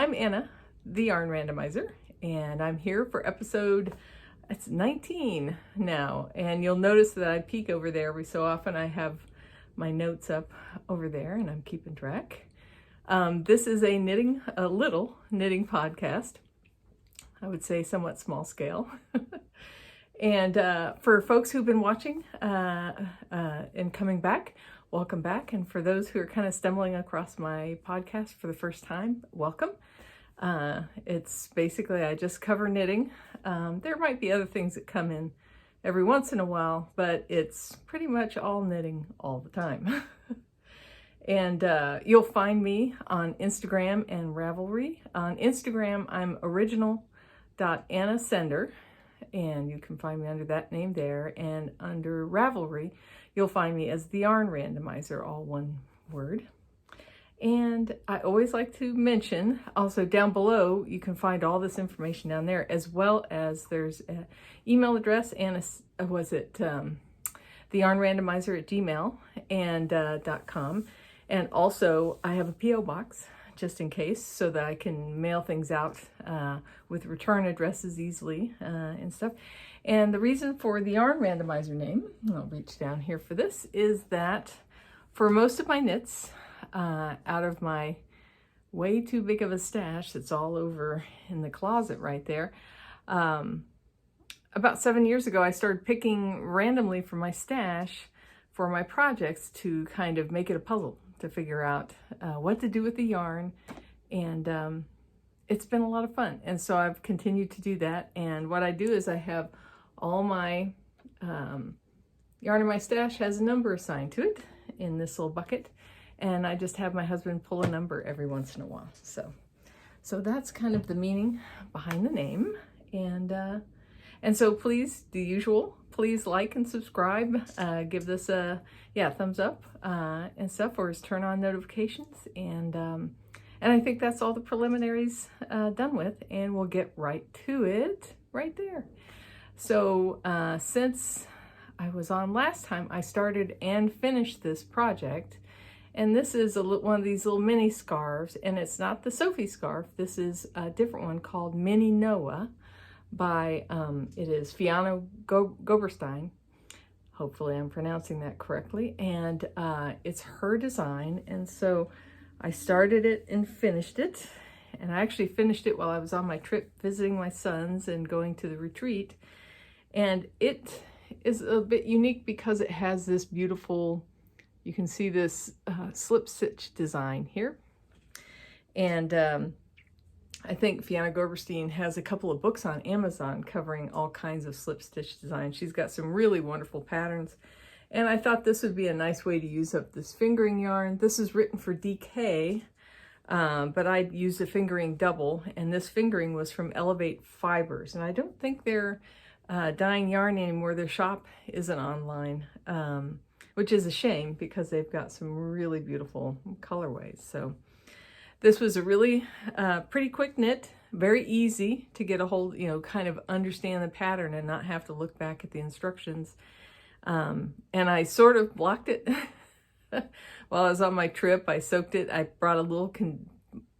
I'm Anna, the Yarn Randomizer, and I'm here for episode, it's 19 now, and you'll notice that I peek over there every so often. I have my notes up over there and I'm keeping track. This is a little knitting podcast. I would say somewhat small scale. And for folks who've been watching and coming back, welcome back. And for those who are kind of stumbling across my podcast for the first time, welcome. It's basically, I just cover knitting. There might be other things that come in every once in a while, but it's pretty much all knitting all the time. And you'll find me on Instagram and Ravelry. On Instagram, I'm original.annasender. And you can find me under that name there. And under Ravelry, you'll find me as the Yarn Randomizer, all one word. And I always like to mention, also down below, you can find all this information down there, as well as there's an email address and the Yarn Randomizer at gmail and .com. And also I have a P.O. box, just in case, so that I can mail things out with return addresses easily and stuff. And the reason for the Yarn Randomizer name, I'll reach down here for this, is that for most of my knits, out of my way too big of a stash that's all over in the closet right there, about 7 years ago, I started picking randomly from my stash for my projects to kind of make it a puzzle, to figure out what to do with the yarn, and it's been a lot of fun. And so I've continued to do that, and what I do is I have all my yarn in my stash has a number assigned to it in this little bucket, and I just have my husband pull a number every once in a while. So that's kind of the meaning behind the name, and so please, the usual, please like and subscribe, give this a thumbs up and stuff, or turn on notifications, and I think that's all the preliminaries done with, and we'll get right to it right there. So since I was on last time, I started and finished this project, and this is one of these little mini scarves, and it's not the Sophie scarf. This is a different one called Mini Noah by it is Fiona Goberstein. Hopefully I'm pronouncing that correctly, and it's her design. And so I started it and finished it, and I actually finished it while I was on my trip visiting my sons and going to the retreat. And it is a bit unique because it has this beautiful, you can see this slip stitch design here, and I think Fiona Goberstein has a couple of books on Amazon covering all kinds of slip stitch designs. She's got some really wonderful patterns, and I thought this would be a nice way to use up this fingering yarn. This is written for DK, but I used a fingering double, and this fingering was from Elevate Fibers, and I don't think they're dyeing yarn anymore. Their shop isn't online, which is a shame because they've got some really beautiful colorways. So this was a really pretty quick knit, very easy to get a hold, kind of understand the pattern and not have to look back at the instructions. And I sort of blocked it while I was on my trip. I soaked it. I brought a little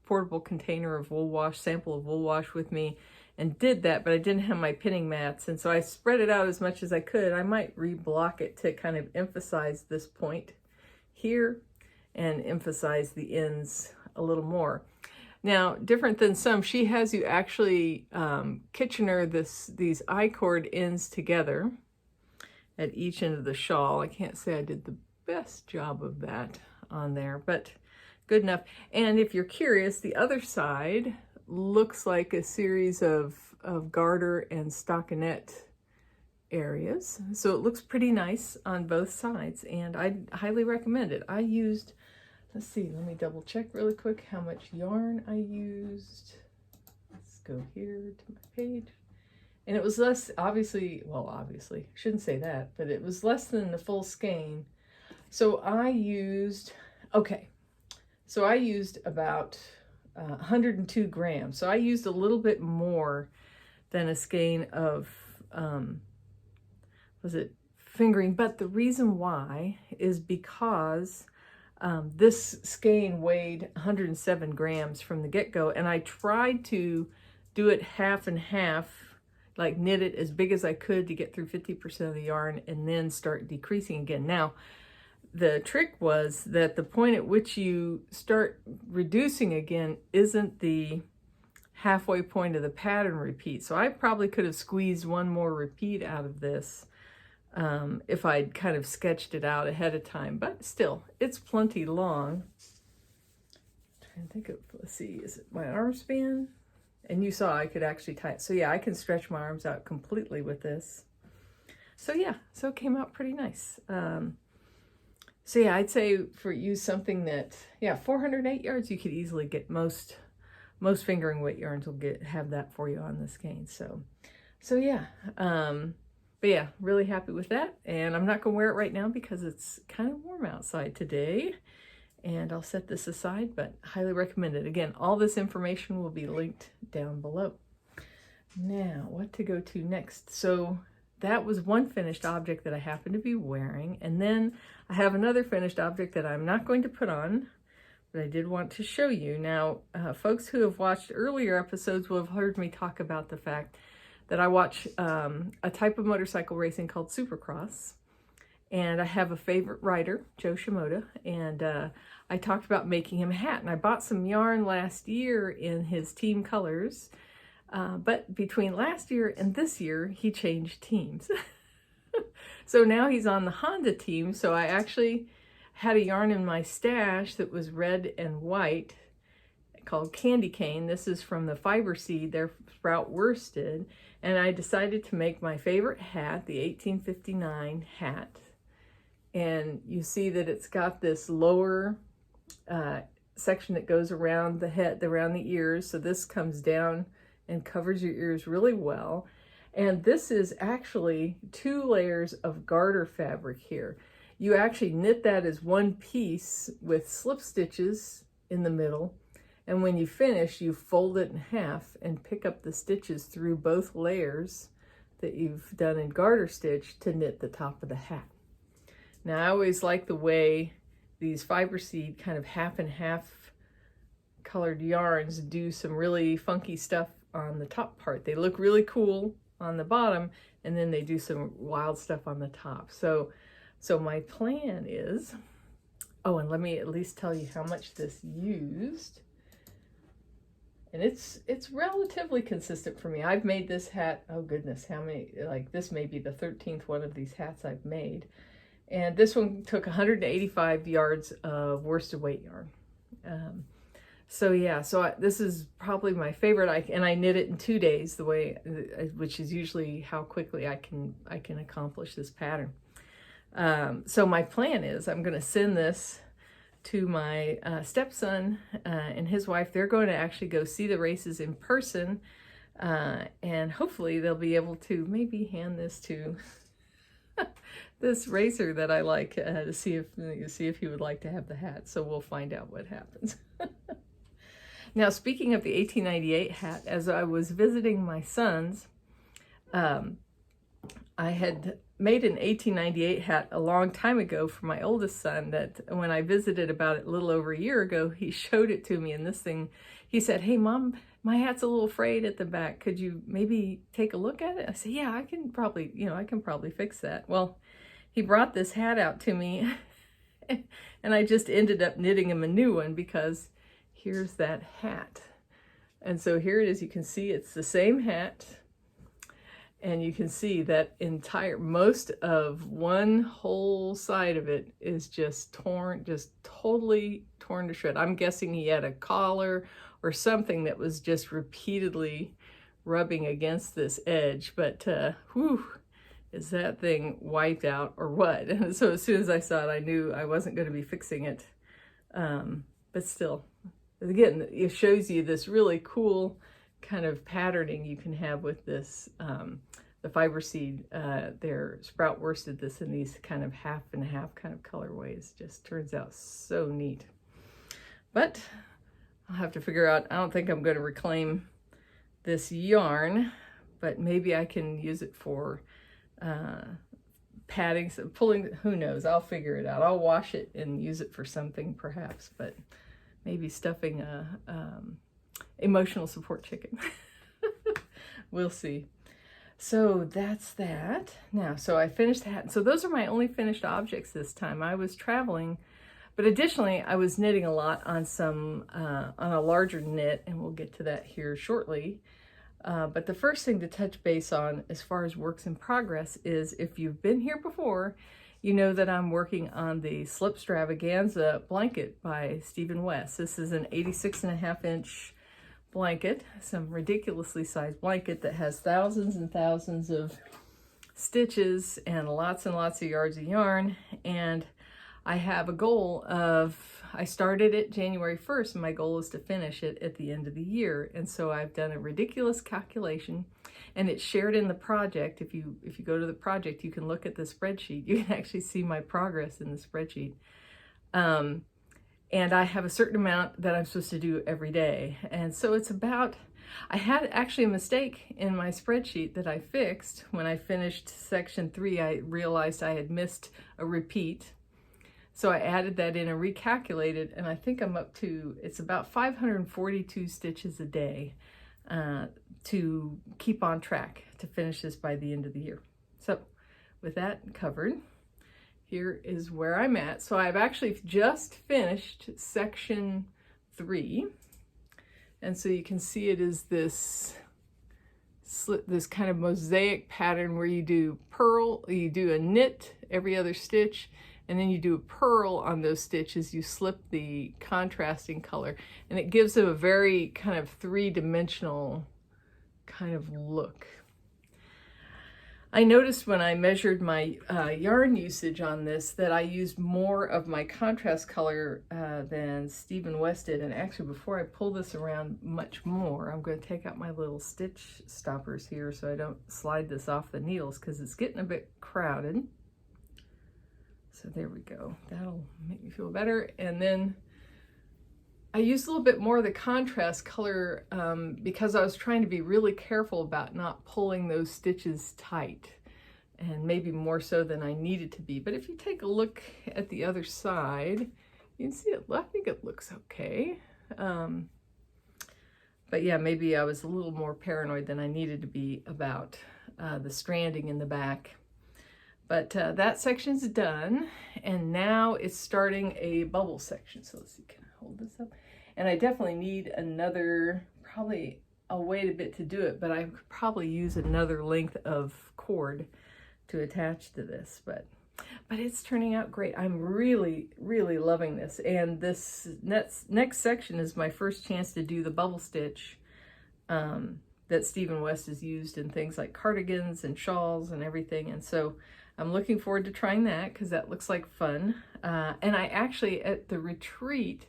portable container of wool wash, sample of wool wash with me, and did that, but I didn't have my pinning mats. And so I spread it out as much as I could. I might re-block it to kind of emphasize this point here and emphasize the ends a little more. Now, different than some, she has you actually Kitchener these I-cord ends together at each end of the shawl. I can't say I did the best job of that on there, but good enough. And if you're curious, the other side looks like a series of garter and stockinette areas. So it looks pretty nice on both sides, and I highly recommend it. I used, let's see, let me double check really quick how much yarn I used. Let's go here to my page. And it was less, obviously, shouldn't say that, but it was less than the full skein. So I used about 102 grams. So I used a little bit more than a skein of, fingering. But the reason why is because This skein weighed 107 grams from the get-go, and I tried to do it half and half, like knit it as big as I could to get through 50% of the yarn and then start decreasing again. Now, the trick was that the point at which you start reducing again isn't the halfway point of the pattern repeat. So I probably could have squeezed one more repeat out of this if I'd kind of sketched it out ahead of time, but still, it's plenty long. I'm trying to think of, let's see, is it my arm span? And you saw I could actually tie it. So yeah, I can stretch my arms out completely with this. So yeah, so it came out pretty nice. So yeah, I'd say for use something that, yeah, 408 yards, you could easily get most fingering weight yarns will have that for you on this skein. So yeah, but yeah, really happy with that. And I'm not gonna wear it right now because it's kind of warm outside today. And I'll set this aside, but highly recommend it. Again, all this information will be linked down below. Now, what to go to next? So that was one finished object that I happen to be wearing. And then I have another finished object that I'm not going to put on, but I did want to show you. Now, folks who have watched earlier episodes will have heard me talk about the fact that I watch a type of motorcycle racing called Supercross. And I have a favorite rider, Joe Shimoda, and I talked about making him a hat. And I bought some yarn last year in his team colors, but between last year and this year, he changed teams. So now he's on the Honda team. So I actually had a yarn in my stash that was red and white called Candy Cane. This is from the Fiber Seed, they're sprout worsted. And I decided to make my favorite hat, the 1859 hat. And you see that it's got this lower section that goes around the head, around the ears. So this comes down and covers your ears really well. And this is actually 2 layers of garter fabric here. You actually knit that as one piece with slip stitches in the middle. And when you finish, you fold it in half and pick up the stitches through both layers that you've done in garter stitch to knit the top of the hat. Now, I always like the way these Fiber Seed kind of half and half colored yarns do some really funky stuff on the top part. They look really cool on the bottom, and then they do some wild stuff on the top. So my plan is, oh, and let me at least tell you how much this used. And it's relatively consistent for me. I've made this hat, oh goodness, how many, like this may be the 13th one of these hats I've made. And this one took 185 yards of worsted weight yarn. So yeah, this is probably my favorite. And I knit it in 2 days, the way, which is usually how quickly I can accomplish this pattern. So my plan is I'm going to send this to my stepson and his wife. They're going to actually go see the races in person, and hopefully they'll be able to maybe hand this to this racer that I like to see if he would like to have the hat. So we'll find out what happens. Now, speaking of the 1898 hat, as I was visiting my sons, I had made an 1898 hat a long time ago for my oldest son that when I visited about it a little over a year ago, he showed it to me, and this thing, he said, "Hey Mom, my hat's a little frayed at the back. Could you maybe take a look at it?" I said, "Yeah, I can probably fix that." Well, he brought this hat out to me and I just ended up knitting him a new one because here's that hat. And so here it is. You can see it's the same hat. And you can see that most of one whole side of it is just torn, just totally torn to shred. I'm guessing he had a collar or something that was just repeatedly rubbing against this edge. But whew, is that thing wiped out or what? And so as soon as I saw it, I knew I wasn't going to be fixing it. But still, again, it shows you this really cool kind of patterning you can have with this. The Fiber Seed, they're sprout worsted this in these kind of half and half kind of colorways. Just turns out so neat. But I'll have to figure out, I don't think I'm going to reclaim this yarn, but maybe I can use it for padding, pulling, who knows, I'll figure it out. I'll wash it and use it for something perhaps, but maybe stuffing a emotional support chicken. We'll see. So that's that. Now, so I finished the hat. So those are my only finished objects this time. I was traveling, but additionally, I was knitting a lot on on a larger knit, and we'll get to that here shortly. But the first thing to touch base on as far as works in progress is, if you've been here before, you know that I'm working on the Slip Stravaganza blanket by Stephen West. This is an 86.5-inch blanket, some ridiculously sized blanket that has thousands and thousands of stitches and lots of yards of yarn. And I have a goal of, I started it January 1st, and my goal is to finish it at the end of the year. And so I've done a ridiculous calculation, and it's shared in the project. If you go to the project, you can look at the spreadsheet. You can actually see my progress in the spreadsheet. And I have a certain amount that I'm supposed to do every day. And so it's about, I had actually a mistake in my spreadsheet that I fixed. When I finished section 3, I realized I had missed a repeat. So I added that in and recalculated, and I think I'm up to, it's about 542 stitches a day to keep on track to finish this by the end of the year. So with that covered, here is where I'm at. So I've actually just finished section 3. And so you can see it is this kind of mosaic pattern where you do purl, you do a knit every other stitch, and then you do a purl on those stitches. You slip the contrasting color, and it gives it a very kind of three-dimensional kind of look. I noticed when I measured my yarn usage on this that I used more of my contrast color than Stephen West did. And actually, before I pull this around much more, I'm going to take out my little stitch stoppers here so I don't slide this off the needles, because it's getting a bit crowded. So there we go. That'll make me feel better. And then I used a little bit more of the contrast color because I was trying to be really careful about not pulling those stitches tight, and maybe more so than I needed to be. But if you take a look at the other side, you can see it. I think it looks okay. But yeah, maybe I was a little more paranoid than I needed to be about the stranding in the back. But that section's done, and now it's starting a bubble section. So let's see, can I hold this up? And I definitely need another, probably a way a bit to do it, but I could probably use another length of cord to attach to this. But it's turning out great. I'm really loving this. And this next section is my first chance to do the bubble stitch that Stephen West has used in things like cardigans and shawls and everything. And so I'm looking forward to trying that, because that looks like fun. And I actually, at the retreat,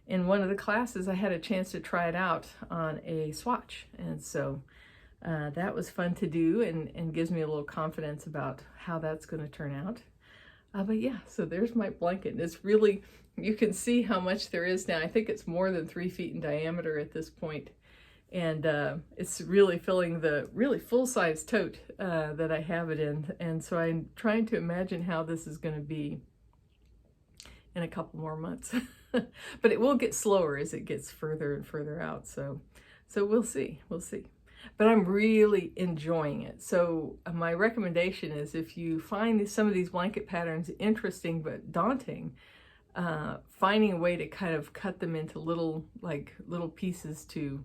in one of the classes, I had a chance to try it out on a swatch. And so that was fun to do, and gives me a little confidence about how that's going to turn out. But yeah, so there's my blanket. And it's really, you can see how much there is now. I think it's more than 3 feet in diameter at this point. And it's really filling the really full-size tote that I have it in. And so I'm trying to imagine how this is going to be in a couple more months. But it will get slower as it gets further and further out. So we'll see. But I'm really enjoying it. So my recommendation is, if you find some of these blanket patterns interesting but daunting, finding a way to kind of cut them into little pieces to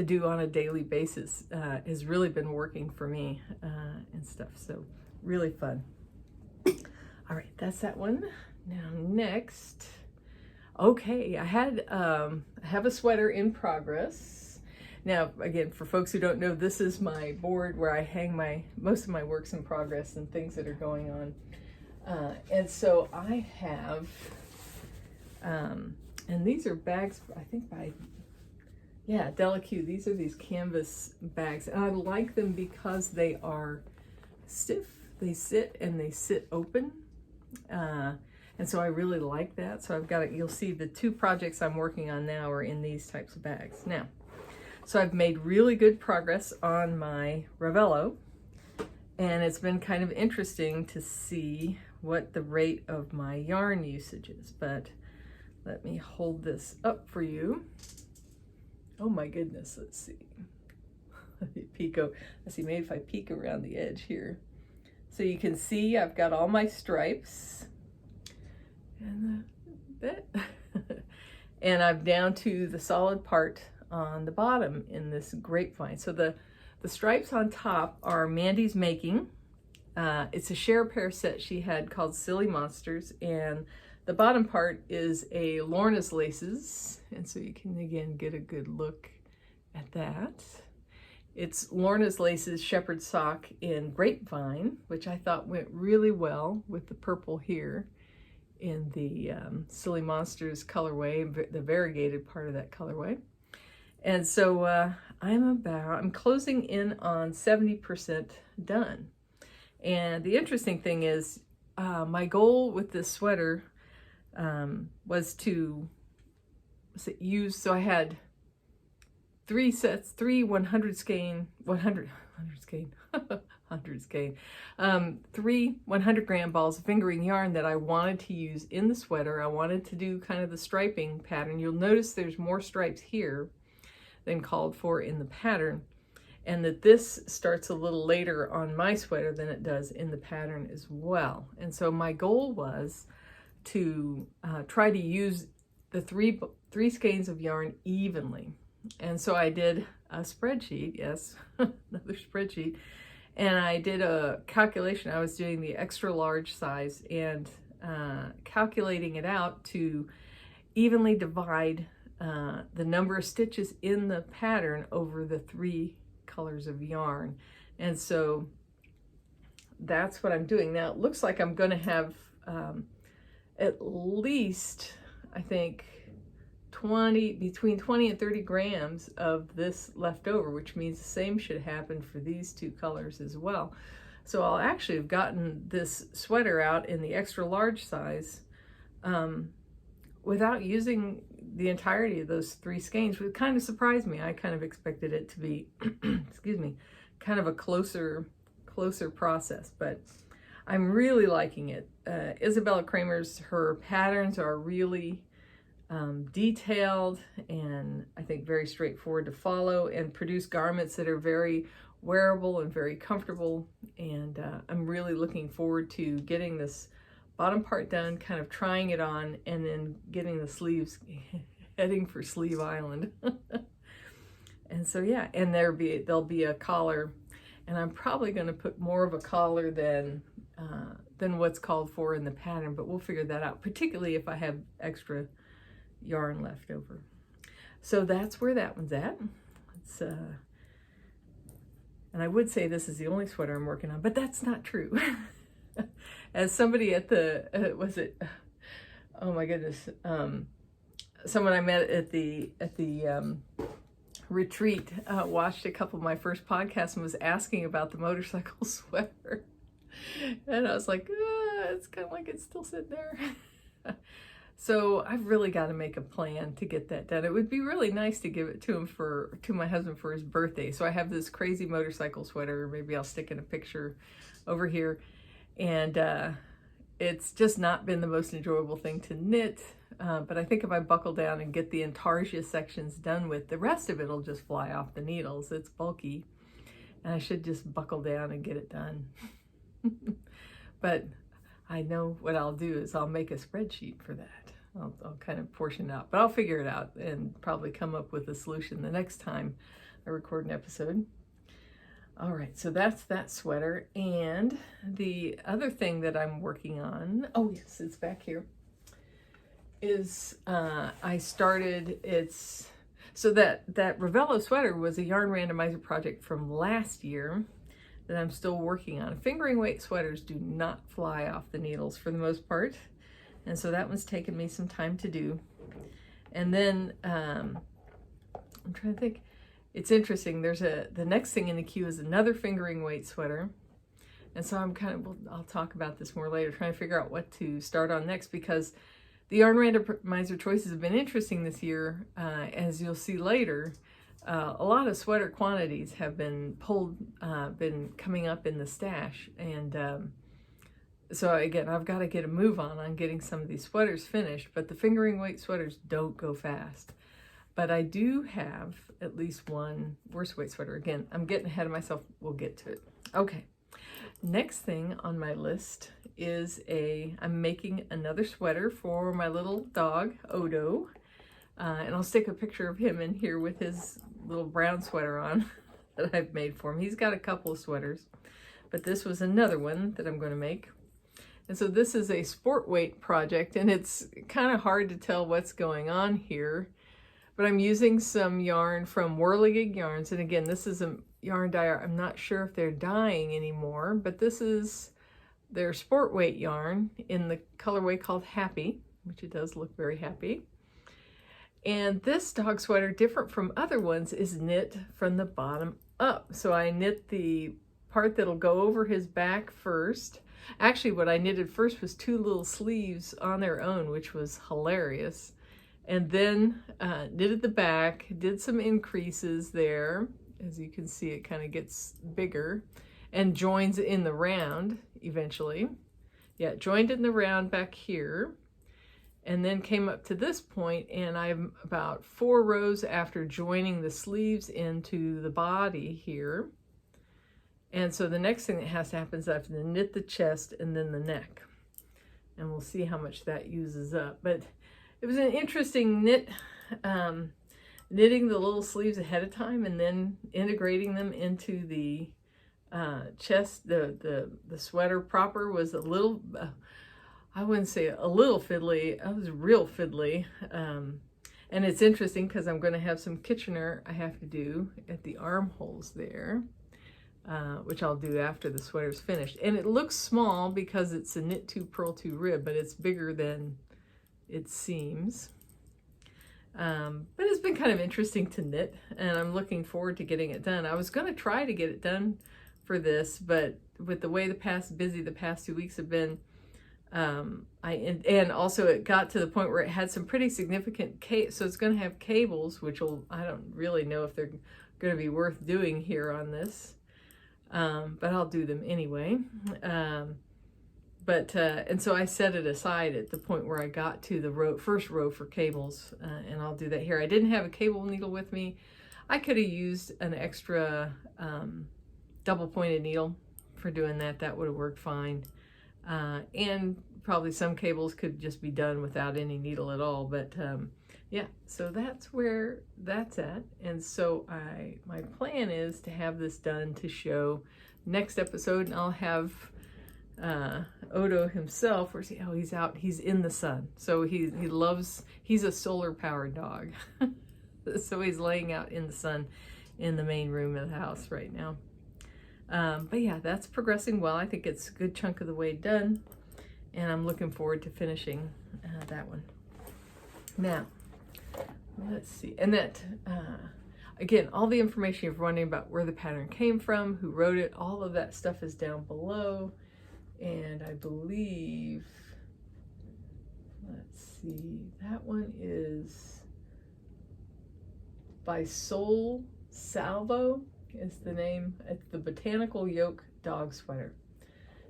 do on a daily basis has really been working for me and stuff. So really fun. All right, that's that one. Now next, okay, I have a sweater in progress. Now, again, for folks who don't know, this is my board where I hang most of my works in progress and things that are going on. And so I have, and these are bags, I think by, yeah, Delaque. These are these canvas bags, and I like them because they are stiff. They sit and they sit open. And so I really like that. So I've got it. You'll see the 2 projects I'm working on now are in these types of bags. Now, so I've made really good progress on my Ravello, And it's been kind of interesting to see what the rate of my yarn usage is. But let me hold this up for you. Oh my goodness, let's see. Let's see, maybe if I peek around the edge here. So you can see I've got all my stripes. And that. And I'm down to the solid part on the bottom in this grapevine. So the stripes on top are Mandy's making. It's a share pair set she had called Silly Monsters, and the bottom part is a Lorna's Laces, and so you can again get a good look at that. It's Lorna's Laces Shepherd Sock in Grapevine, which I thought went really well with the purple here in the Silly Monsters colorway, the variegated part of that colorway. And so I'm closing in on 70% done. And the interesting thing is my goal with this sweater was to use, so I had 3 sets, 3 100 skein, 3 100 gram balls of fingering yarn that I wanted to use in the sweater. I wanted to do kind of the striping pattern. You'll notice there's more stripes here than called for in the pattern, and that this starts a little later on my sweater than it does in the pattern as well. And so my goal was to try to use the three skeins of yarn evenly. And so I did a spreadsheet, yes, another spreadsheet, and I did a calculation. I was doing the extra large size and calculating it out to evenly divide the number of stitches in the pattern over the 3 colors of yarn. And so that's what I'm doing. Now it looks like I'm going to have at least, I think, between 20 and 30 grams of this left over, which means the same should happen for these 2 colors as well. So I'll actually have gotten this sweater out in the extra large size without using the entirety of those 3 skeins, which kind of surprised me. I kind of expected it to be, excuse me, kind of a closer process, but I'm really liking it. Isabella Kramer's, her patterns are really detailed and I think very straightforward to follow, and produce garments that are very wearable and very comfortable. And I'm really looking forward to getting this bottom part done, kind of trying it on, and then getting the sleeves heading for Sleeve Island. And so yeah, and there'll be a collar, and I'm probably going to put more of a collar than what's called for in the pattern, but we'll figure that out, particularly if I have extra yarn left over. So that's where that one's at. It's and I would say this is the only sweater I'm working on, but that's not true. As somebody at the oh my goodness, someone I met at the retreat watched a couple of my first podcasts and was asking about the motorcycle sweater, and I was like, it's kind of like it's still sitting there. So I've really got to make a plan to get that done. It would be really nice to give it to him to my husband for his birthday. So I have this crazy motorcycle sweater. Maybe I'll stick in a picture over here. And it's just not been the most enjoyable thing to knit. But I think if I buckle down and get the intarsia sections done with, the rest of it will just fly off the needles. It's bulky, and I should just buckle down and get it done. But I know what I'll do is I'll make a spreadsheet for that. I'll kind of portion it out, but I'll figure it out and probably come up with a solution the next time I record an episode. All right, so that's that sweater. And the other thing that I'm working on, oh yes, it's back here, is I started, so that Ravello sweater was a Yarn Randomizer project from last year that I'm still working on. Fingering weight sweaters do not fly off the needles for the most part. And so that one's taken me some time to do. And then I'm trying to think. It's interesting. The next thing in the queue is another fingering weight sweater. And so I'm I'll talk about this more later, trying to figure out what to start on next, because the Yarn Randomizer choices have been interesting this year. As you'll see later, a lot of sweater quantities have been been coming up in the stash, and so again, I've got to get a move on getting some of these sweaters finished, but the fingering weight sweaters don't go fast. But I do have at least one worsted weight sweater. Again, I'm getting ahead of myself. We'll get to it. Okay. Next thing on my list is I'm making another sweater for my little dog, Odo. And I'll stick a picture of him in here with his little brown sweater on that I've made for him. He's got a couple of sweaters, but this was another one that I'm going to make. And so this is a sport weight project, and it's kind of hard to tell what's going on here, but I'm using some yarn from Whirligig Yarns. And again, this is a yarn dyer. I'm not sure if they're dyeing anymore, but this is their sport weight yarn in the colorway called Happy, which it does look very happy. And this dog sweater, different from other ones, is knit from the bottom up. So I knit the part that'll go over his back first. Actually, what I knitted first was 2 little sleeves on their own, which was hilarious. And then knitted the back, did some increases there. As you can see, it kind of gets bigger and joins in the round eventually. Yeah, joined in the round back here. And then came up to this point, and I'm about 4 rows after joining the sleeves into the body here. And so the next thing that has to happen is I have to knit the chest and then the neck. And we'll see how much that uses up. But it was an interesting knitting the little sleeves ahead of time and then integrating them into the chest. The sweater proper was a little... I wouldn't say a little fiddly, it was real fiddly. And it's interesting because I'm going to have some Kitchener I have to do at the armholes there, which I'll do after the sweater's finished. And it looks small because it's a knit 2 purl 2 rib, but it's bigger than it seems. But it's been kind of interesting to knit, and I'm looking forward to getting it done. I was going to try to get it done for this, but with the way the past 2 weeks have been, and also it got to the point where it had some pretty significant so it's going to have cables, which I don't really know if they're going to be worth doing here on this, but I'll do them anyway. And so I set it aside at the point where I got to the first row for cables, and I'll do that here. I didn't have a cable needle with me. I could have used an extra double pointed needle for doing that. That would have worked fine. And probably some cables could just be done without any needle at all. But yeah, so that's where that's at. And so my plan is to have this done to show next episode, and I'll have Odo himself. Where's he? Oh, he's out. He's in the sun. So he's a solar powered dog. So he's laying out in the sun in the main room of the house right now. But yeah, that's progressing well. I think it's a good chunk of the way done, and I'm looking forward to finishing that one. Now, let's see. And that, again, all the information you're wondering about where the pattern came from, who wrote it, all of that stuff is down below. And I believe, let's see, that one is by Sol Salvo. Is the name. It's the Botanical Yoke Dog Sweater.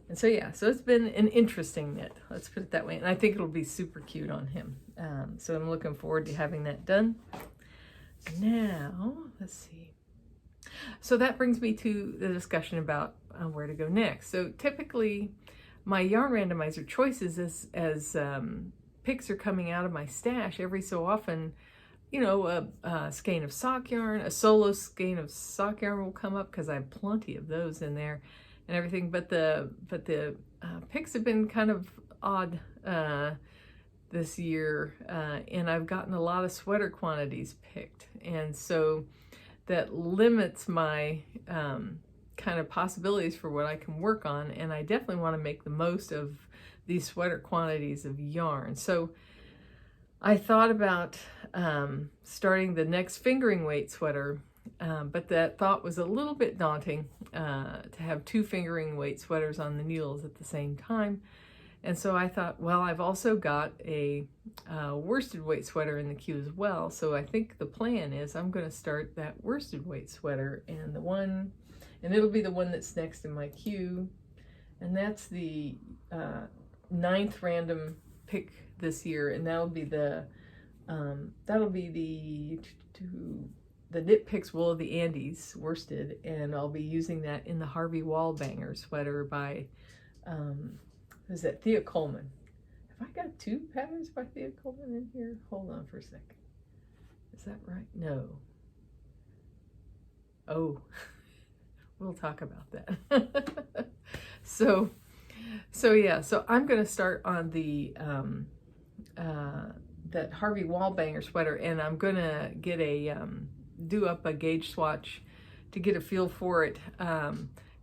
And so yeah, so it's been an interesting knit, let's put it that way, and I think it'll be super cute on him. So I'm looking forward to having that done. Now, let's see. So that brings me to the discussion about where to go next. So typically my Yarn Randomizer choices as picks are coming out of my stash every so often. You know, a skein of sock yarn, a solo skein of sock yarn will come up because I have plenty of those in there and everything. But the picks have been kind of odd this year, and I've gotten a lot of sweater quantities picked, and so that limits my kind of possibilities for what I can work on. And I definitely want to make the most of these sweater quantities of yarn. So I thought about starting the next fingering weight sweater, but that thought was a little bit daunting to have 2 fingering weight sweaters on the needles at the same time. And so I thought, well, I've also got a worsted weight sweater in the queue as well. So I think the plan is I'm going to start that worsted weight sweater, and it'll be the one that's next in my queue. And that's the 9th random pick this year, and that'll be the Knit Picks Wool of the Andes worsted, and I'll be using that in the Harvey Wallbanger sweater by who's that? Thea Coleman. Have I got 2 patterns by Thea Coleman in here? Hold on for a second. Is that right? No. Oh, we'll talk about that. So yeah, so I'm going to start on the that Harvey Wallbanger sweater, and I'm going to get do up a gauge swatch to get a feel for it,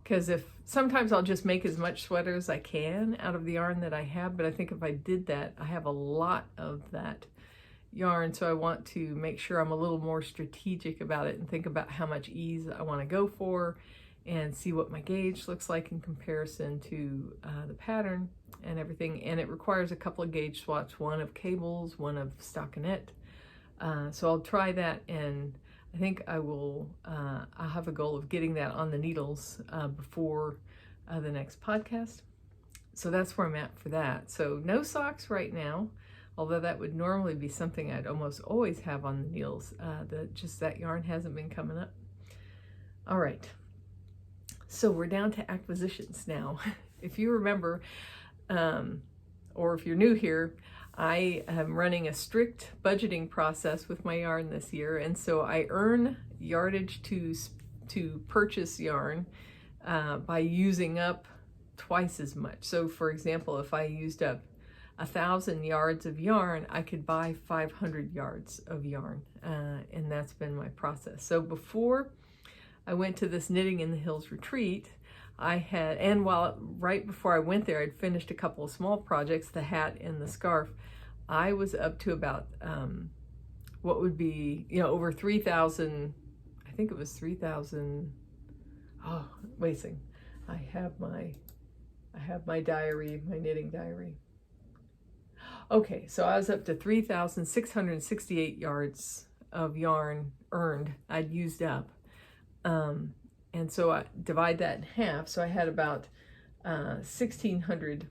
because sometimes I'll just make as much sweater as I can out of the yarn that I have, but I think if I did that, I have a lot of that yarn, so I want to make sure I'm a little more strategic about it and think about how much ease I want to go for, and see what my gauge looks like in comparison to the pattern and everything. And it requires a couple of gauge swatches, one of cables, one of stockinette. So I'll try that, and I think I'll have a goal of getting that on the needles before the next podcast. So that's where I'm at for that. So no socks right now, although that would normally be something I'd almost always have on the needles. Just that yarn hasn't been coming up. All right. So we're down to acquisitions now. If you remember, or if you're new here, I am running a strict budgeting process with my yarn this year, and so I earn yardage to purchase yarn by using up twice as much. So for example, if I used up 1,000 yards of yarn, I could buy 500 yards of yarn, and that's been my process. So before I went to this Knitting in the Hills retreat, right before I went there, I'd finished a couple of small projects, the hat and the scarf. I was up to about what would be, over 3,000. I think it was 3,000. Oh, wait a second. I have my diary, my knitting diary. Okay, so I was up to 3,668 yards of yarn earned. I'd used up. And so I divide that in half. So I had about 1,600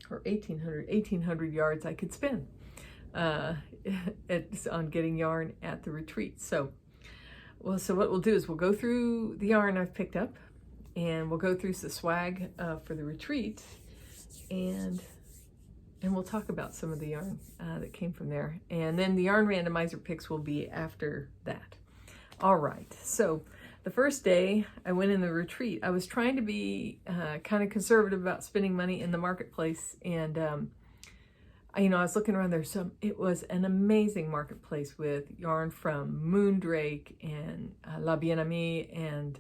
or 1,800 yards I could spend on getting yarn at the retreat. So what we'll do is we'll go through the yarn I've picked up, and we'll go through the swag for the retreat, and we'll talk about some of the yarn that came from there. And then the Yarn Randomizer picks will be after that. All right, so the first day I went in the retreat, I was trying to be kind of conservative about spending money in the marketplace, and I was looking around there. It was an amazing marketplace with yarn from Moondrake and La Bien-Aimée and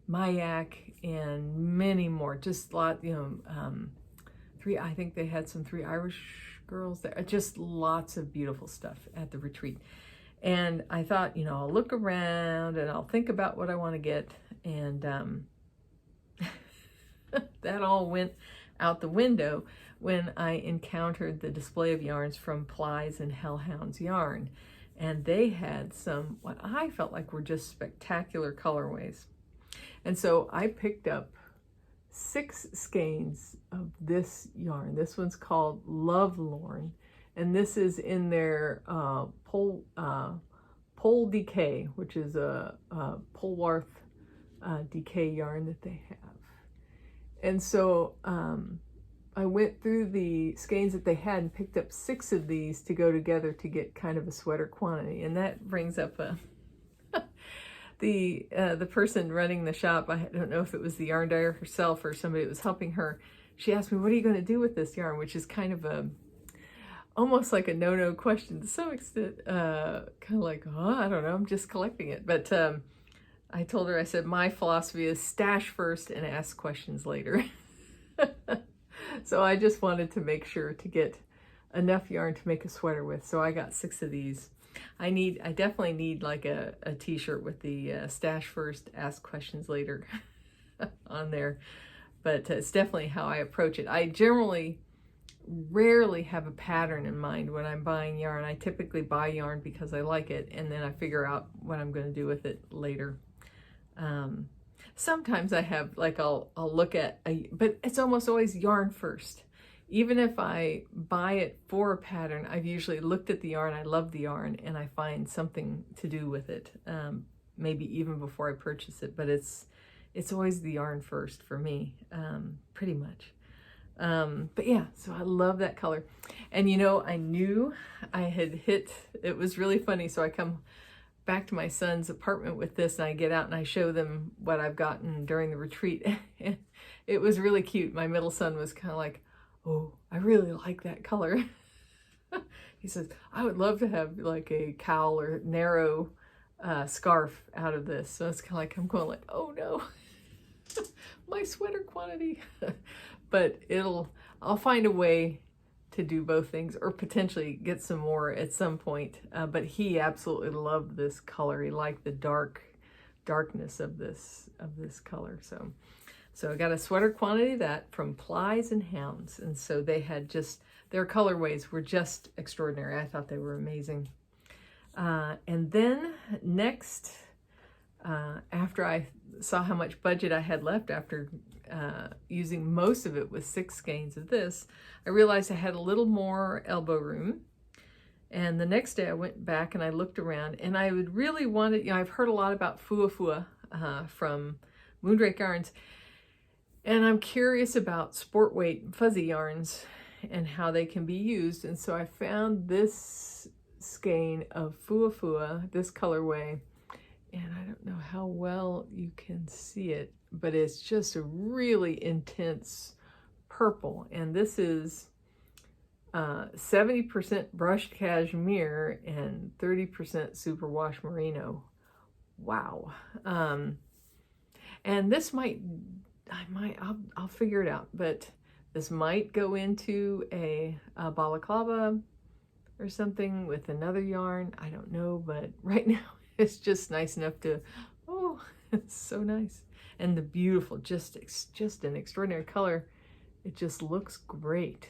Mayak and many more. Just a lot, I think they had some 3 Irish girls there. Just lots of beautiful stuff at the retreat. And I thought, I'll look around and I'll think about what I want to get. And that all went out the window when I encountered the display of yarns from Plies and Hellhounds Yarn. And they had some, what I felt like were just spectacular colorways. And so I picked up 6 skeins of this yarn. This one's called Lovelorn. And this is in their Pole Decay, which is a Polwarth Decay yarn that they have. And so I went through the skeins that they had and picked up 6 of these to go together to get kind of a sweater quantity. And that brings up the person running the shop. I don't know if it was the yarn dyer herself or somebody that was helping her. She asked me, "What are you going to do with this yarn?" Which is kind of almost like a no-no question to some extent, kind of like, I don't know, I'm just collecting it. But I told her, I said, my philosophy is stash first and ask questions later. So I just wanted to make sure to get enough yarn to make a sweater with. So I got 6 of these. I definitely need like a t-shirt with the stash first, ask questions later on there. But it's definitely how I approach it. I generally rarely have a pattern in mind when I'm buying yarn. I typically buy yarn because I like it, and then I figure out what I'm going to do with it later. Sometimes I have, like, I'll look at but it's almost always yarn first. Even if I buy it for a pattern, I've usually looked at the yarn, I love the yarn, and I find something to do with it. Maybe even before I purchase it, but it's always the yarn first for me, pretty much. But yeah, so I love that color. And you know, I knew I had hit, it was really funny. So I come back to my son's apartment with this, and I get out and I show them what I've gotten during the retreat. And it was really cute. My middle son was kind of like, oh, I really like that color. He says, I would love to have like a cowl or narrow scarf out of this. So it's kind of like, I'm going like, oh no, my sweater quantity. But I'll find a way to do both things, or potentially get some more at some point. But he absolutely loved this color. He liked the darkness of this color. So I got a sweater quantity of that from Plies and Hounds. And so they had their colorways were just extraordinary. I thought they were amazing. And then next, after I saw how much budget I had left after using most of it with 6 skeins of this, I realized I had a little more elbow room. And the next day I went back and I looked around, and I would really want it. You know, I've heard a lot about Fuafua from Moondrake Yarns, and I'm curious about sport weight fuzzy yarns and how they can be used. And so I found this skein of Fuafua, this colorway, and I don't know how well you can see it, but it's just a really intense purple. And this is 70% brushed cashmere and 30% superwash merino. Wow. And this I'll figure it out, but this might go into a balaclava or something with another yarn. I don't know, but right now it's just nice enough to, oh, it's so nice. And the beautiful, just an extraordinary color. It just looks great.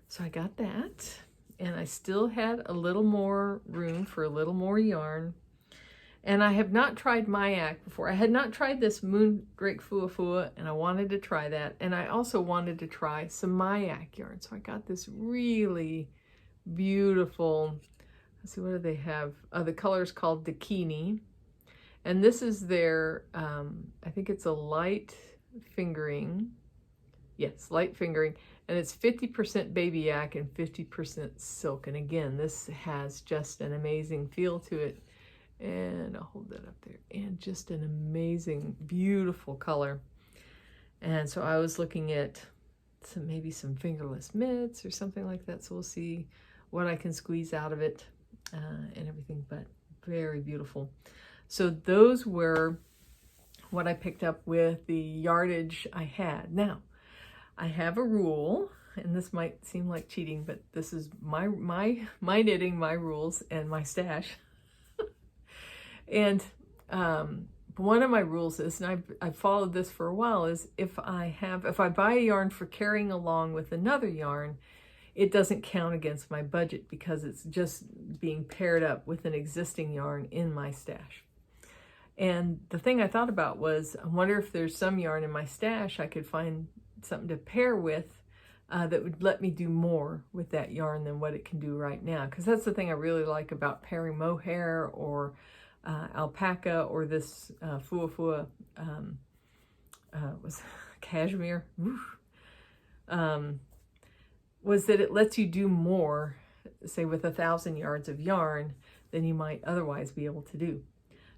So I got that, and I still had a little more room for a little more yarn. And I have not tried Mayak before. I had not tried this Moondrake Fuafua, and I wanted to try that. And I also wanted to try some Mayak yarn. So I got this really beautiful, let's see, what do they have? The color is called Dakini. And this is their, I think it's a light fingering. Yes, light fingering. And it's 50% baby yak and 50% silk. And again, this has just an amazing feel to it. And I'll hold that up there. And just an amazing, beautiful color. And so I was looking at maybe some fingerless mitts or something like that. So we'll see what I can squeeze out of it and everything. But very beautiful. So those were what I picked up with the yardage I had. Now, I have a rule, and this might seem like cheating, but this is my knitting, my rules, and my stash. And one of my rules is, and I've followed this for a while, is if I buy a yarn for carrying along with another yarn, it doesn't count against my budget because it's just being paired up with an existing yarn in my stash. And the thing I thought about was, I wonder if there's some yarn in my stash I could find something to pair with that would let me do more with that yarn than what it can do right now. Because that's the thing I really like about pairing mohair or alpaca or this Fuafua was cashmere, was that it lets you do more, say with 1,000 yards of yarn, than you might otherwise be able to do.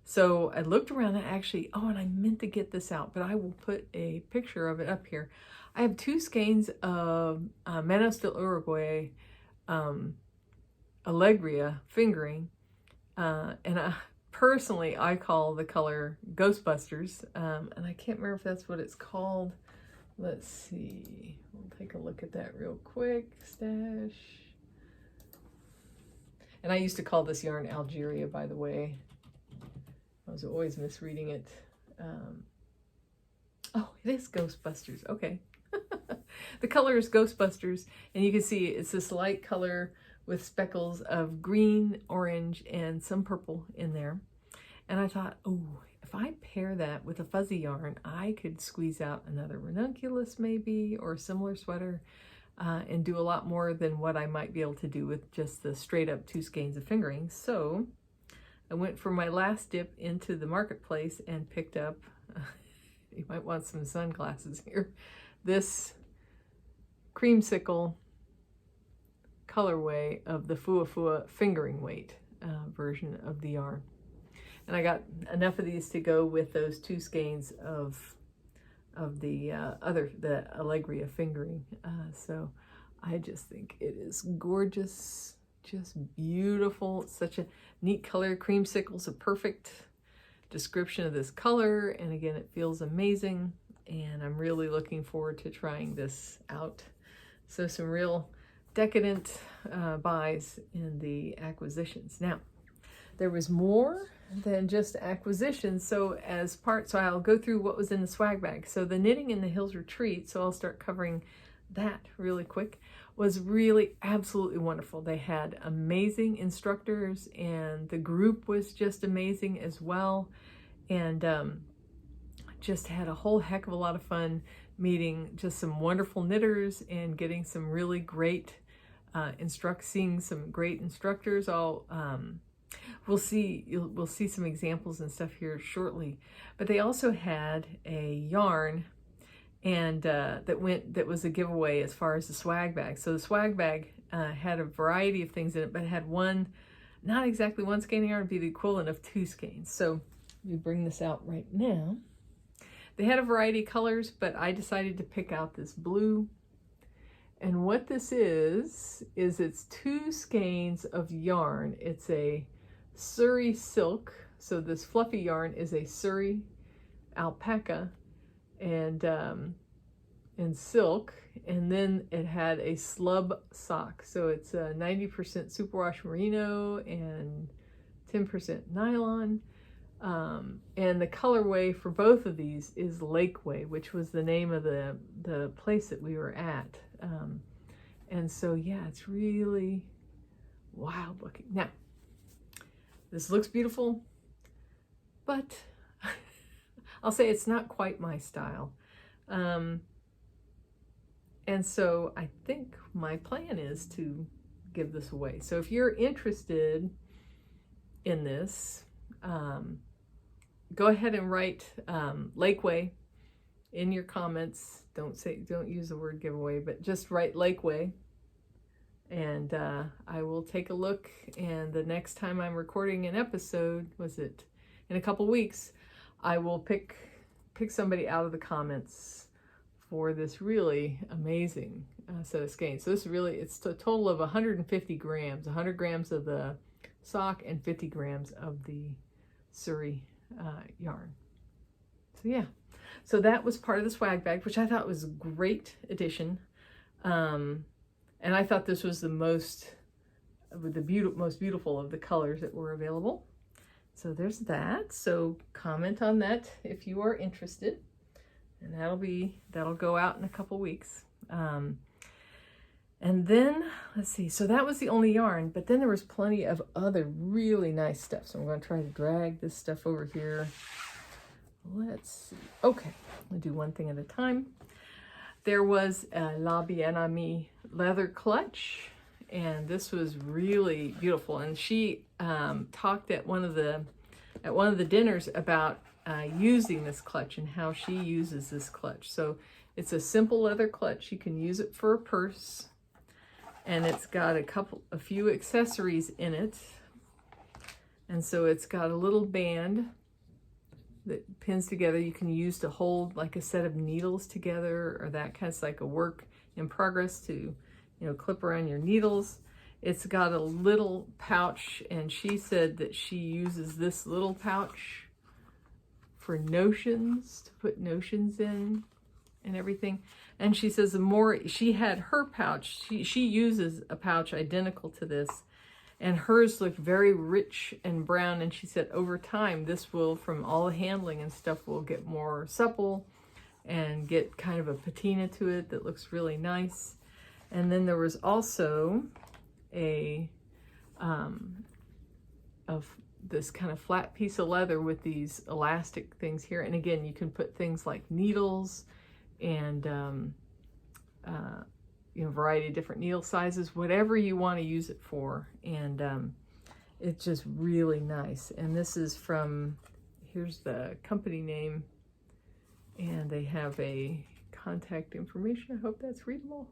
So I looked around and actually, and I meant to get this out, but I will put a picture of it up here. I have 2 skeins of Manos del Uruguay Alegria fingering, and personally I call the color Ghostbusters, and I can't remember if that's what it's called. Let's see, we'll take a look at that real quick. Stash. And I used to call this yarn Algeria, by the way. I was always misreading it. Oh, it is Ghostbusters. Okay. The color is Ghostbusters, and you can see it's this light color with speckles of green, orange, and some purple in there. And I thought, oh, if I pair that with a fuzzy yarn, I could squeeze out another ranunculus maybe, or a similar sweater, and do a lot more than what I might be able to do with just the straight up 2 skeins of fingering. So I went for my last dip into the marketplace and picked up, you might want some sunglasses here, this creamsicle colorway of the Fua Fua fingering weight version of the yarn. And I got enough of these to go with those 2 skeins of the the Allegria fingering. So I just think it is gorgeous, just beautiful. It's such a neat color. Creamsicle's a perfect description of this color, and again, it feels amazing, and I'm really looking forward to trying this out. So some real decadent buys in the acquisitions. Now, there was more than just acquisitions. So I'll go through what was in the swag bag. So the Knitting in the Hills Retreat, so I'll start covering that really quick, was really absolutely wonderful. They had amazing instructors, and the group was just amazing as well. And just had a whole heck of a lot of fun meeting just some wonderful knitters and getting some really great seeing some great instructors. We'll see some examples and stuff here shortly, but they also had a yarn and that was a giveaway as far as the swag bag. So the swag bag had a variety of things in it, but it had one, not exactly 1 skein of yarn, be the equivalent of 2 skeins. So we bring this out right now. They had a variety of colors, but I decided to pick out this blue. And what this is it's 2 skeins of yarn. It's a Surrey silk. So this fluffy yarn is a Surrey alpaca and silk. And then it had a slub sock. So it's a 90% superwash merino and 10% nylon. And the colorway for both of these is Lakeway, which was the name of the place that we were at. And so, yeah, it's really wild looking. Now, this looks beautiful, but I'll say it's not quite my style. And so I think my plan is to give this away. So if you're interested in this, go ahead and write Lakeway in your comments. Don't use the word giveaway, but just write Lakeway, and I will take a look. And the next time I'm recording an episode, in a couple weeks, I will pick somebody out of the comments for this really amazing set of skeins. So it's a total of 150 grams, 100 grams of the sock and 50 grams of the Surrey yarn. So yeah, so that was part of the swag bag, which I thought was a great addition. And I thought this was the most beautiful of the colors that were available. So there's that. So comment on that if you are interested, and that'll go out in a couple weeks. And then let's see. So that was the only yarn, but then there was plenty of other really nice stuff. So I'm going to try to drag this stuff over here. Let's see. Okay, I'll do one thing at a time. There was a La Bien Amie leather clutch, and this was really beautiful. And she talked at one of the dinners about using this clutch and how she uses this clutch. So it's a simple leather clutch. You can use it for a purse, and it's got a few accessories in it. And so it's got a little band that pins together. You can use to hold like a set of needles together, or that kind of like a work in progress to, clip around your needles. It's got a little pouch, and she said that she uses this little pouch for notions, to put notions in and everything. And she says she had her pouch, she uses a pouch identical to this, and hers looked very rich and brown. And she said over time, this will, from all the handling and stuff, will get more supple and get kind of a patina to it that looks really nice. And then there was also a of this kind of flat piece of leather with these elastic things here. And again, you can put things like needles and you know, variety of different needle sizes, whatever you want to use it for. And it's just really nice. And this is from, here's the company name, and they have a contact information. I hope that's readable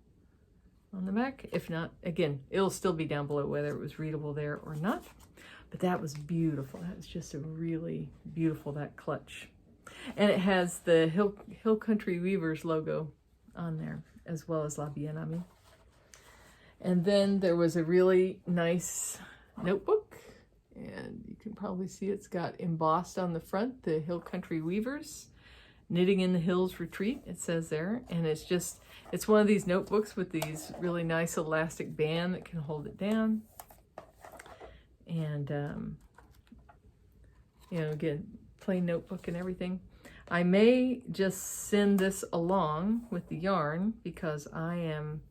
on the back. If not, again, it'll still be down below whether it was readable there or not. But that was beautiful. That was just a really beautiful, that clutch. And it has the Hill Country Weavers logo on there, as well as La Bien-Aimée. And then there was a really nice notebook, and you can probably see it's got embossed on the front, the Hill Country Weavers, Knitting in the Hills Retreat, it says there. And it's just, it's one of these notebooks with these really nice elastic band that can hold it down. And, you know, again, plain notebook and everything. I may just send this along with the yarn because I'm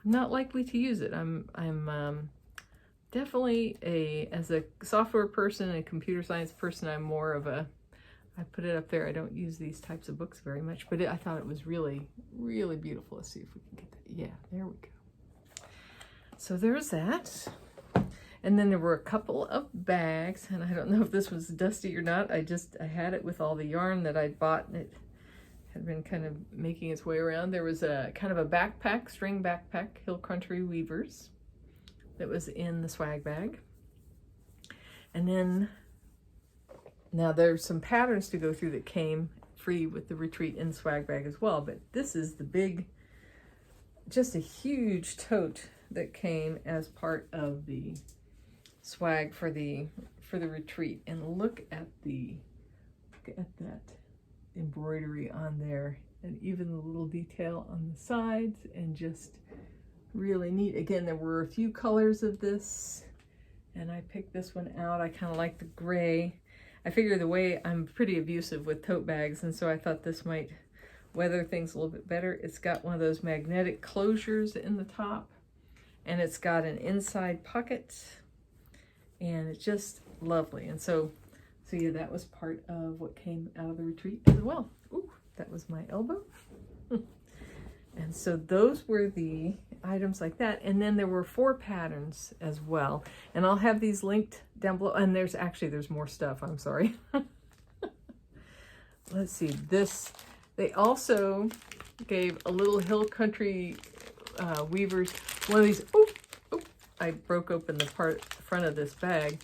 not likely to use it. I'm definitely as a software person and a computer science person, I'm more of a, I put it up there. I don't use these types of books very much, but I thought it was really, really beautiful. Let's see if we can get that. Yeah, there we go. So there's that. And then there were a couple of bags, and I don't know if this was dusty or not. I had it with all the yarn that I'd bought, and it had been kind of making its way around. There was a kind of a backpack, string backpack, Hill Country Weavers, that was in the swag bag. And then, now there's some patterns to go through that came free with the retreat in the swag bag as well, but this is the big, just a huge tote that came as part of the swag for the retreat. And look at that embroidery on there, and even the little detail on the sides, and just really neat. Again, there were a few colors of this, and I picked this one out. I kind of like the gray. I figure the way I'm pretty abusive with tote bags, and so I thought this might weather things a little bit better. It's got one of those magnetic closures in the top, and it's got an inside pocket, and it's just lovely. And so yeah, that was part of what came out of the retreat as well. Ooh, that was my elbow. And so those were the items like that. And then there were 4 patterns as well. And I'll have these linked down below. And there's more stuff, I'm sorry. Let's see, they also gave a little Hill Country Weavers, one of these, I broke open the front of this bag.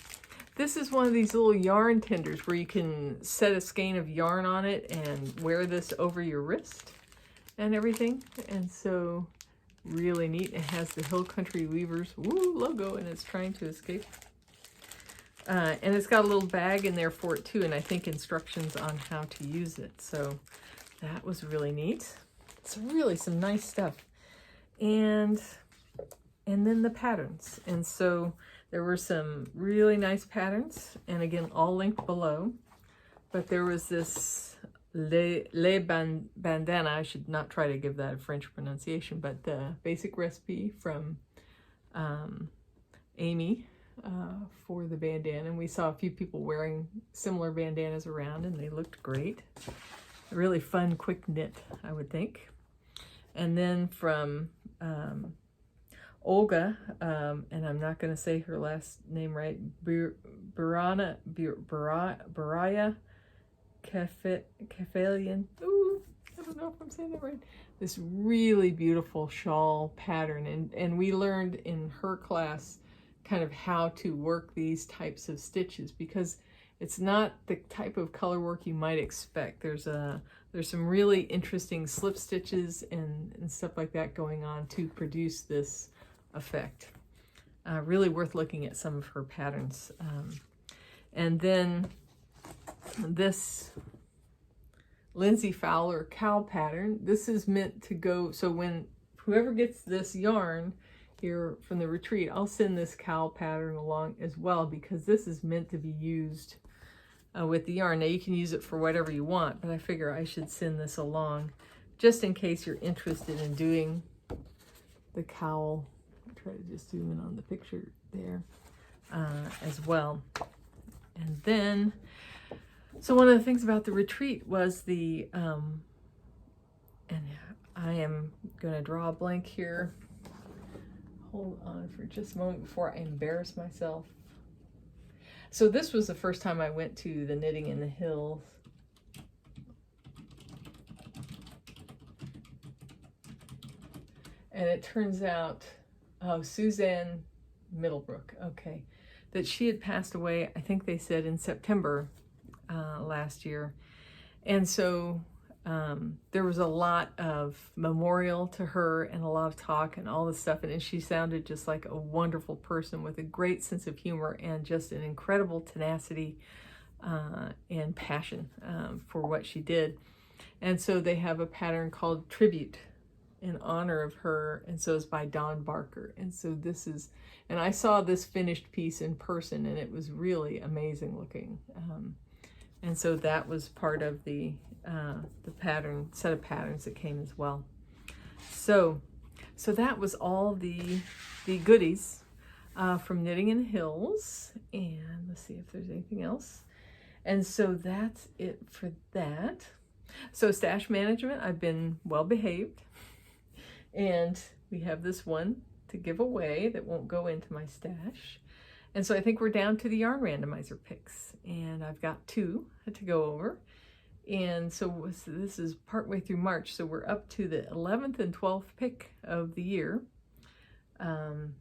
This is one of these little yarn tenders where you can set a skein of yarn on it and wear this over your wrist and everything. And so really neat. It has the Hill Country Weavers logo, and it's trying to escape. And it's got a little bag in there for it too, and I think instructions on how to use it. So that was really neat. It's really some nice stuff. And then the patterns. And so there were some really nice patterns, and again, all linked below. But there was this Le Bandana. I should not try to give that a French pronunciation, but the basic recipe from Amy for the bandana. And we saw a few people wearing similar bandanas around, and they looked great. A really fun, quick knit, I would think. And then from Olga, and I'm not going to say her last name right, Buraya-Kefelian. Ooh, I don't know if I'm saying that right. This really beautiful shawl pattern, and we learned in her class kind of how to work these types of stitches, because it's not the type of color work you might expect. There's some really interesting slip stitches and stuff like that going on to produce this effect. Really worth looking at some of her patterns. And then this Lindsey Fowler cowl pattern, this is meant to go, so when whoever gets this yarn here from the retreat, I'll send this cowl pattern along as well, because this is meant to be used with the yarn. Now you can use it for whatever you want, but I figure I should send this along just in case you're interested in doing the cowl. I'll try to just zoom in on the picture there as well. And then, so one of the things about the retreat was the, and I am going to draw a blank here. Hold on for just a moment before I embarrass myself. So this was the first time I went to the Knitting in the Hills. And it turns out, oh, Suzanne Middlebrook, okay, that she had passed away, I think they said in September last year. And so there was a lot of memorial to her and a lot of talk and all this stuff. And she sounded just like a wonderful person with a great sense of humor and just an incredible tenacity and passion for what she did. And so they have a pattern called Tribute in honor of her, and so it's by Dawn Barker. And so this is, and I saw this finished piece in person, and it was really amazing looking. And so that was part of the pattern, set of patterns that came as well. So that was all the goodies from Knitting in the Hills. And let's see if there's anything else. And so that's it for that. So stash management, I've been well behaved. And we have this one to give away that won't go into my stash. And so I think we're down to the Yarn Randomizer picks. And I've got 2 to go over. And so this is partway through March. So we're up to the 11th and 12th pick of the year. And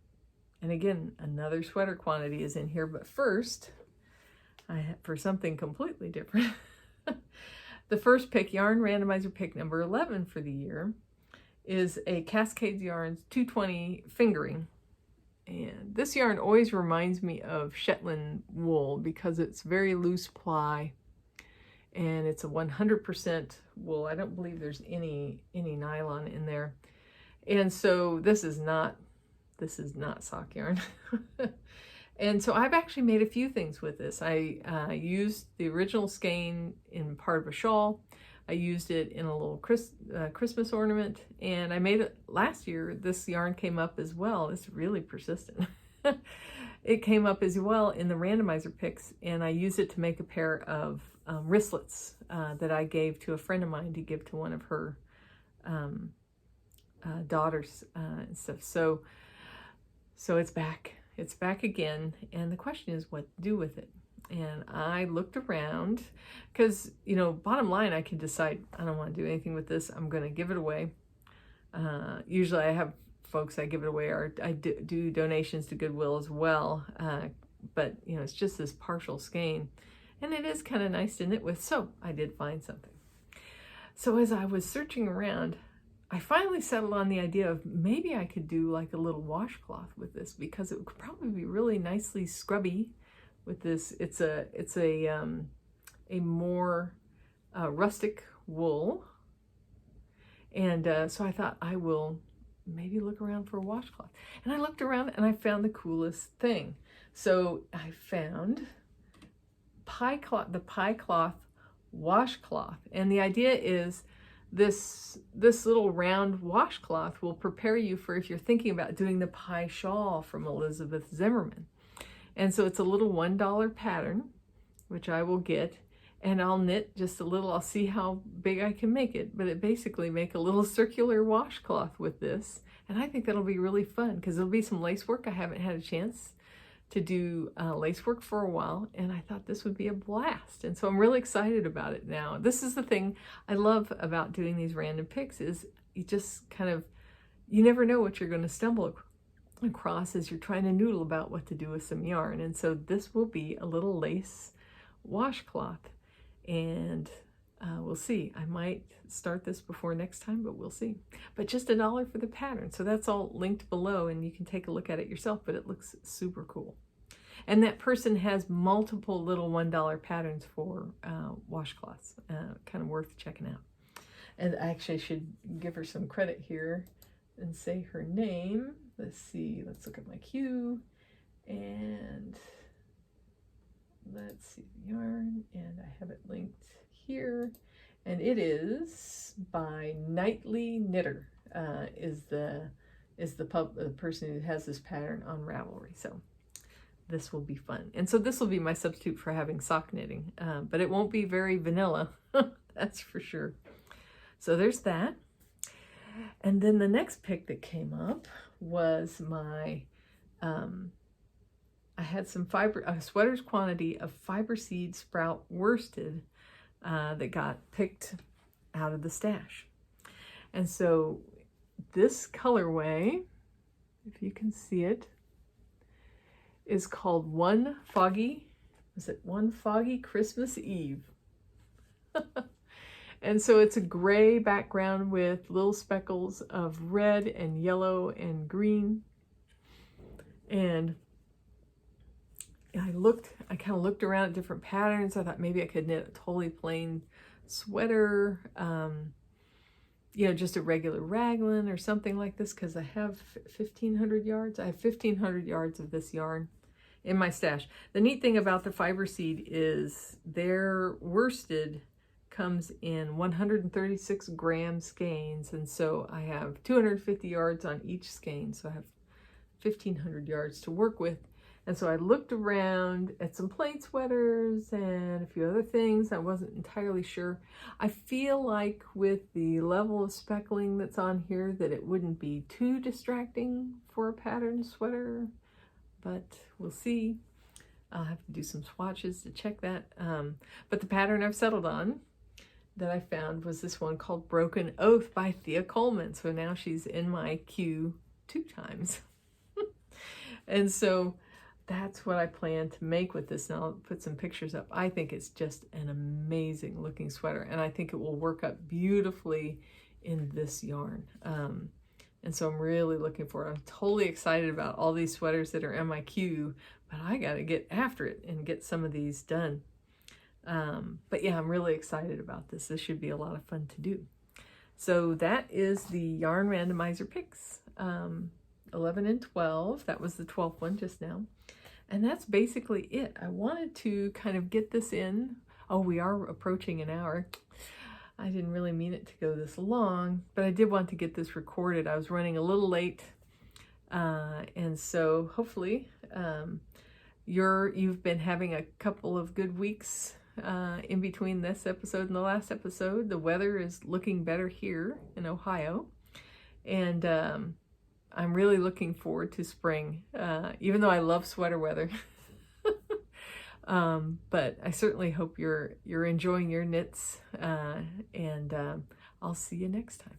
again, another sweater quantity is in here. But first, for something completely different, the first pick, Yarn Randomizer pick number 11 for the year, is a Cascades Yarns 220 fingering. And this yarn always reminds me of Shetland wool because it's very loose ply and it's a 100% wool. I don't believe there's any nylon in there. And so this is not sock yarn. And so I've actually made a few things with this. I used the original skein in part of a shawl. I used it in a little Christmas ornament, and I made it last year. This yarn came up as well. It's really persistent. It came up as well in the randomizer picks, and I used it to make a pair of wristlets that I gave to a friend of mine to give to one of her daughters and stuff. So it's back. It's back again, and the question is what to do with it. And I looked around because, you know, bottom line, I can decide I don't want to do anything with this. I'm going to give it away. Usually I have folks I give it away, or I do donations to Goodwill as well. But, you know, it's just this partial skein. And it is kind of nice to knit with. So I did find something. So as I was searching around, I finally settled on the idea of maybe I could do like a little washcloth with this because it could probably be really nicely scrubby. With this, it's a more rustic wool, and so I thought I will maybe look around for a washcloth. And I looked around and I found the coolest thing. So I found the pie cloth washcloth, and the idea is this little round washcloth will prepare you for if you're thinking about doing the pie shawl from Elizabeth Zimmerman. And so it's a little $1 pattern, which I will get, and I'll knit just a little. I'll see how big I can make it, but it basically make a little circular washcloth with this. And I think that'll be really fun because there'll be some lace work. I haven't had a chance to do lace work for a while, and I thought this would be a blast. And so I'm really excited about it now. This is the thing I love about doing these random picks is you just kind of, you never know what you're going to stumble across as you're trying to noodle about what to do with some yarn. And so this will be a little lace washcloth, and we'll see. I might start this before next time, but we'll see. But just $1 for the pattern. So that's all linked below and you can take a look at it yourself, but it looks super cool. And that person has multiple little $1 patterns for washcloths. Kind of worth checking out. And I actually should give her some credit here and say her name. Let's see, let's look at my queue. And let's see the yarn, and I have it linked here, and it is by Nightly Knitter, is the person who has this pattern on Ravelry. So this will be fun. And so this will be my substitute for having sock knitting, but it won't be very vanilla, that's for sure. So there's that. And then the next pick that came up was my, I had some a sweater's quantity of fiber seed sprout worsted that got picked out of the stash. And so this colorway, if you can see it, is called One Foggy Christmas Eve. And so it's a gray background with little speckles of red and yellow and green. And I kind of looked around at different patterns. I thought maybe I could knit a totally plain sweater, you know, just a regular raglan or something like this, because I have 1,500 yards. I have 1,500 yards of this yarn in my stash. The neat thing about the fiber seed is their worsted comes in 136 gram skeins, and so I have 250 yards on each skein, so I have 1,500 yards to work with. And so I looked around at some plain sweaters and a few other things. I wasn't entirely sure. I feel like with the level of speckling that's on here that it wouldn't be too distracting for a pattern sweater, but we'll see. I'll have to do some swatches to check that. But the pattern I've settled on that I found was this one called Broken Oath by Thea Coleman. So now she's in my queue 2 times. And so that's what I plan to make with this. And I'll put some pictures up. I think it's just an amazing looking sweater, and I think it will work up beautifully in this yarn. And so I'm really looking for it. I'm totally excited about all these sweaters that are in my queue, but I got to get after it and get some of these done. But yeah, I'm really excited about this. This should be a lot of fun to do. So that is the Yarn Randomizer picks, 11 and 12. That was the 12th one just now. And that's basically it. I wanted to kind of get this in. Oh, we are approaching an hour. I didn't really mean it to go this long, but I did want to get this recorded. I was running a little late. And so hopefully you've been having a couple of good weeks in between this episode and the last episode. The weather is looking better here in Ohio. And I'm really looking forward to spring, even though I love sweater weather. But I certainly hope you're enjoying your knits, and I'll see you next time.